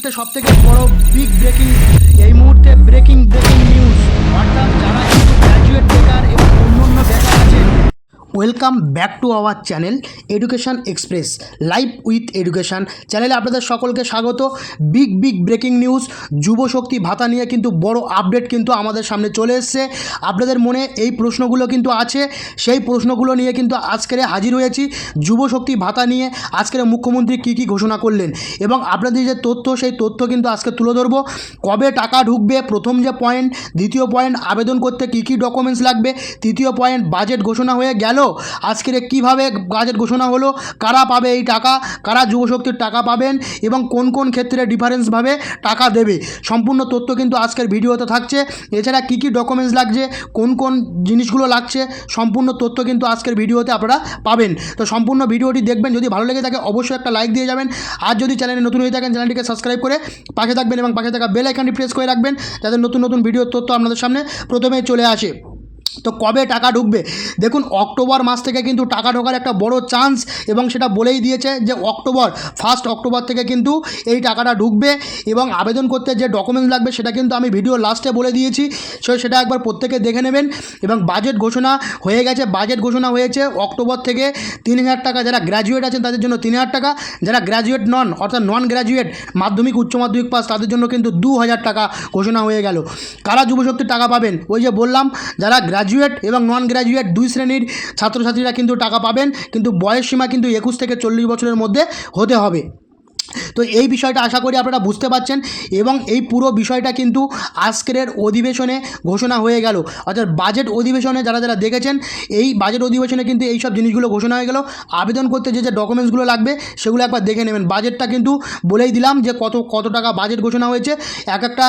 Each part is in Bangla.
মুহূর্তে সবথেকে বড় বিগ ব্রেকিং এই মুহূর্তে ব্রেকিং নিউজ, অর্থাৎ যারা কিন্তু গ্র্যাজুয়েট বেকার এবং অন্যান্য বেকার আছে, welcome back to our channel education express live with education চ্যানেলে আপনাদের সকলকে স্বাগত। বিগ ব্রেকিং নিউজ, যুবশক্তি ভাতা নিয়ে কিন্তু বড় আপডেট কিন্তু আমাদের সামনে চলে এসছে। আপনাদের মনে এই প্রশ্নগুলো কিন্তু আছে, সেই প্রশ্নগুলো নিয়ে কিন্তু আজকের হাজির হয়েছি। যুবশক্তি ভাতা নিয়ে আজকের মুখ্যমন্ত্রী কী ঘোষণা করলেন এবং আপনাদের যে তথ্য, সেই তথ্য কিন্তু আজকে তুলে ধরবো। কবে টাকা ঢুকবে, প্রথম যে পয়েন্ট, দ্বিতীয় পয়েন্ট আবেদন করতে কী ডকুমেন্টস লাগবে, তৃতীয় পয়েন্ট বাজেট ঘোষণা হয়ে গেল, আজকের কিভাবে বাজেট ঘোষণা হলো, কারা পাবে এই টাকা, কারা যুবশক্তির টাকা পাবেন এবং কোন কোন ক্ষেত্রে ডিফারেন্সভাবে টাকা দেবে, সম্পূর্ণ তথ্য কিন্তু আজকের ভিডিওতে থাকছে। এছাড়া কী ডকুমেন্টস লাগছে, কোন কোন জিনিসগুলো লাগছে, সম্পূর্ণ তথ্য কিন্তু আজকের ভিডিওতে আপনারা পাবেন। তো সম্পূর্ণ ভিডিওটি দেখবেন, যদি ভালো লেগে থাকে অবশ্যই একটা লাইক দিয়ে যাবেন। আর যদি চ্যানেলে নতুন হয়ে থাকেন চ্যানেলটিকে সাবস্ক্রাইব করে পাশে থাকবেন এবং পাশে থাকা বেল আইকনটি প্রেস করে রাখবেন, যাতে নতুন ভিডিওর তথ্য আপনাদের সামনে প্রথমেই চলে আসে। তো কবে টাকা ঢুকবে, দেখুন অক্টোবর মাস থেকে কিন্তু টাকা ঢোকার একটা বড় চান্স, এবং সেটা বলেই দিয়েছে যে ফার্স্ট অক্টোবর থেকে কিন্তু এই টাকাটা ঢুকবে। এবং আবেদন করতে যে ডকুমেন্টস লাগবে সেটা কিন্তু আমি ভিডিও লাস্টে বলে দিয়েছি, সেটা একবার প্রত্যেকে দেখে নেবেন। এবং বাজেট ঘোষণা হয়ে গেছে, বাজেট ঘোষণা হয়েছে অক্টোবর থেকে 3,000 টাকা, যারা গ্র্যাজুয়েট আছেন তাদের জন্য 3,000 টাকা, যারা গ্র্যাজুয়েট নন অর্থাৎ নন গ্র্যাজুয়েট মাধ্যমিক উচ্চ মাধ্যমিক পাস তাদের জন্য কিন্তু 2,000 টাকা ঘোষণা হয়ে গেল। কারা যুবশক্তির টাকা পাবেন, ওই যে বললাম যারা গ্র্যাজুয়েট এবং নন গ্র্যাজুয়েট দুই শ্রেণীর ছাত্রছাত্রীরা কিন্তু টাকা পাবেন, কিন্তু বয়স সীমা কিন্তু 21 থেকে 40 বছরের মধ্যে হতে হবে। তো এই বিষয়টা আশা করি আপনারা বুঝতে পারছেন। এবং এই পুরো বিষয়টা কিন্তু আজকের অধিবেশনে ঘোষণা হয়ে গেল, অর্থাৎ বাজেট অধিবেশনে যারা দেখেছেন, এই বাজেট অধিবেশনে কিন্তু এই সব জিনিসগুলো ঘোষণা হয়ে গেল। আবেদন করতে যে ডকুমেন্টসগুলো লাগবে সেগুলো একবার দেখে নেবেন। বাজেটটা কিন্তু বলেই দিলাম যে কত টাকা বাজেট ঘোষণা হয়েছে, এক একটা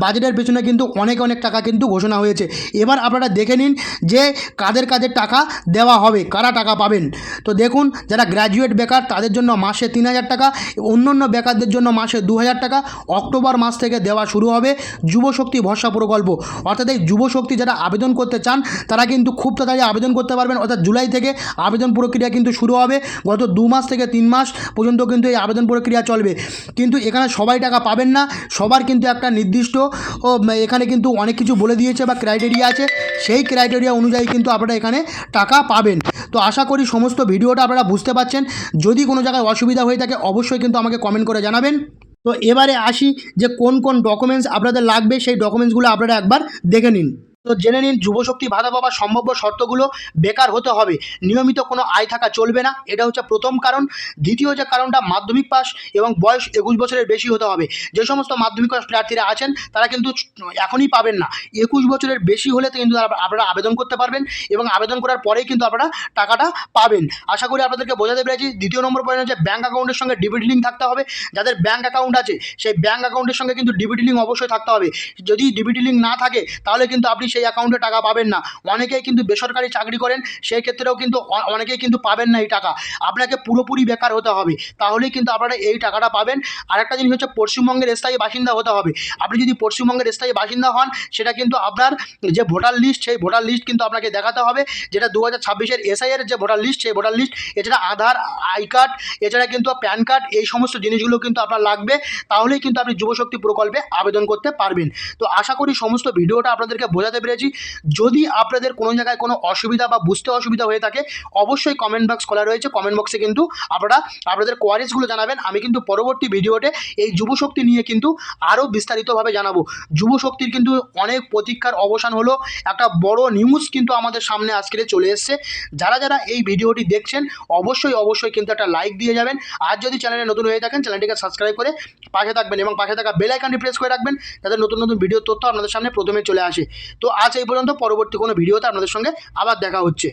বাজেটের পেছনে কিন্তু অনেক টাকা কিন্তু ঘোষণা হয়েছে। এবার আপনারা দেখে নিন যে কাদের টাকা দেওয়া হবে, কারা টাকা পাবেন। তো দেখুন, যারা গ্র্যাজুয়েট বেকার তাদের জন্য মাসে 3,000 টাকা, অন্যান্য বেকারদের জন্য মাসে 2,000 টাকা অক্টোবর মাস থেকে দেওয়া শুরু হবে। যুবশক্তি ভরসা প্রকল্প, অর্থাৎ এই যুবশক্তি যারা আবেদন করতে চান তারা কিন্তু খুব তাড়াতাড়ি আবেদন করতে পারবেন, অর্থাৎ জুলাই থেকে আবেদন প্রক্রিয়া কিন্তু শুরু হবে। গত 2 মাস থেকে 3 মাস পর্যন্ত কিন্তু এই আবেদন প্রক্রিয়া চলবে। কিন্তু এখানে সবাই টাকা পাবেন না, সবার কিন্তু একটা নির্দিষ্ট এখানে কিন্তু অনেক কিছু বলে দিয়েছে বা ক্রাইটেরিয়া আছে, সেই ক্রাইটেরিয়া অনুযায়ী কিন্তু আপনারা এখানে টাকা পাবেন। তো আশা করি সমস্ত ভিডিওটা আপনারা বুঝতে পারছেন। যদি কোনো জায়গায় অসুবিধা হয়ে থাকে অবশ্যই কিন্তু আমাকে কমেন্ট করে জানাবেন। তো এবারে আসি যে কোন ডকুমেন্টস আপনাদের লাগবে, সেই ডকুমেন্টসগুলো আপনারা একবার দেখে নিন। তো জেনে নিন, যুবশক্তি ভাতা পাওয়ার সম্ভাব্য শর্তগুলো। বেকার হতে হবে, নিয়মিত কোনো আয় থাকা চলবে না, এটা হচ্ছে প্রথম কারণ। দ্বিতীয় যে কারণটা, মাধ্যমিক পাস এবং বয়স 21 বছরের বেশি হতে হবে। যে সমস্ত মাধ্যমিক পাস প্রার্থীরা আছেন তারা কিন্তু এখনই পাবেন না, 21 বছরের বেশি হলে তো কিন্তু আপনারা আবেদন করতে পারবেন এবং আবেদন করার পরেই কিন্তু আপনারা টাকাটা পাবেন। আশা করি আপনাদেরকে বোঝাতে পেরেছি। দ্বিতীয় নম্বর পয়েন্ট হচ্ছে ব্যাঙ্ক অ্যাকাউন্টের সঙ্গে ডিবিটি লিঙ্ক থাকতে হবে। যাদের ব্যাঙ্ক অ্যাকাউন্ট আছে সেই ব্যাঙ্ক অ্যাকাউন্টের সঙ্গে কিন্তু ডিবিটি লিঙ্ক অবশ্যই থাকতে হবে। যদি ডিবিটি লিঙ্ক না থাকে তাহলে কিন্তু আপনি সেই অ্যাকাউন্টে টাকা পাবেন না। অনেকেই কিন্তু বেসরকারি চাকরি করেন, সেই ক্ষেত্রেও কিন্তু অনেকেই কিন্তু পাবেন না এই টাকা। আপনাকে পুরোপুরি বেকার হতে হবে, তাহলেই কিন্তু আপনারা এই টাকাটা পাবেন। আরেকটা জিনিস হচ্ছে পশ্চিমবঙ্গের স্থায়ী বাসিন্দা হতে হবে। আপনি যদি পশ্চিমবঙ্গের স্থায়ী বাসিন্দা হন, সেটা কিন্তু আপনার যে ভোটার লিস্ট, সেই ভোটার লিস্ট কিন্তু আপনাকে দেখাতে হবে, যেটা 2026-এর এসআইয়ের যে ভোটার লিস্ট, সেই ভোটার লিস্ট। এছাড়া আধার, আই কার্ড, এছাড়া কিন্তু প্যান কার্ড, এই সমস্ত জিনিসগুলো কিন্তু আপনার লাগবে। তাহলেই কিন্তু আপনি যুবশক্তি প্রকল্পে আবেদন করতে পারবেন। তো আশা করি সমস্ত ভিডিওটা আপনাদেরকে বোঝাতে পেরেছি। যদি আপনাদের কোনো জায়গায় কোনো অসুবিধা বা বুঝতে অসুবিধা হয়ে থাকে অবশ্যই কমেন্ট বক্স খোলা রয়েছে, কমেন্ট বক্সে কিন্তু আপনারা আপনাদের কোয়ারিজগুলো জানাবেন। আমি কিন্তু পরবর্তী ভিডিওতে এই যুবশক্তি নিয়ে কিন্তু আরও বিস্তারিতভাবে জানাবো। যুবশক্তির কিন্তু অনেক প্রতীক্ষার অবসান হলো, একটা বড় নিউজ কিন্তু আমাদের সামনে আজকে চলে এসছে। যারা এই ভিডিওটি দেখছেন অবশ্যই কিন্তু একটা লাইক দিয়ে যাবেন। আর যদি চ্যানেলে নতুন হয়ে থাকেন চ্যানেলটিকে সাবস্ক্রাইব করে পাশে থাকবেন এবং পাশে থাকা বেল আইকনটি প্রেস করে রাখবেন, যাতে নতুন ভিডিওর তথ্য আপনাদের সামনে প্রথমে চলে আসে। তো আজ এই পর্যন্ত, পরবর্তী কোনো ভিডিওতে আপনাদের সঙ্গে আবার দেখা হচ্ছে।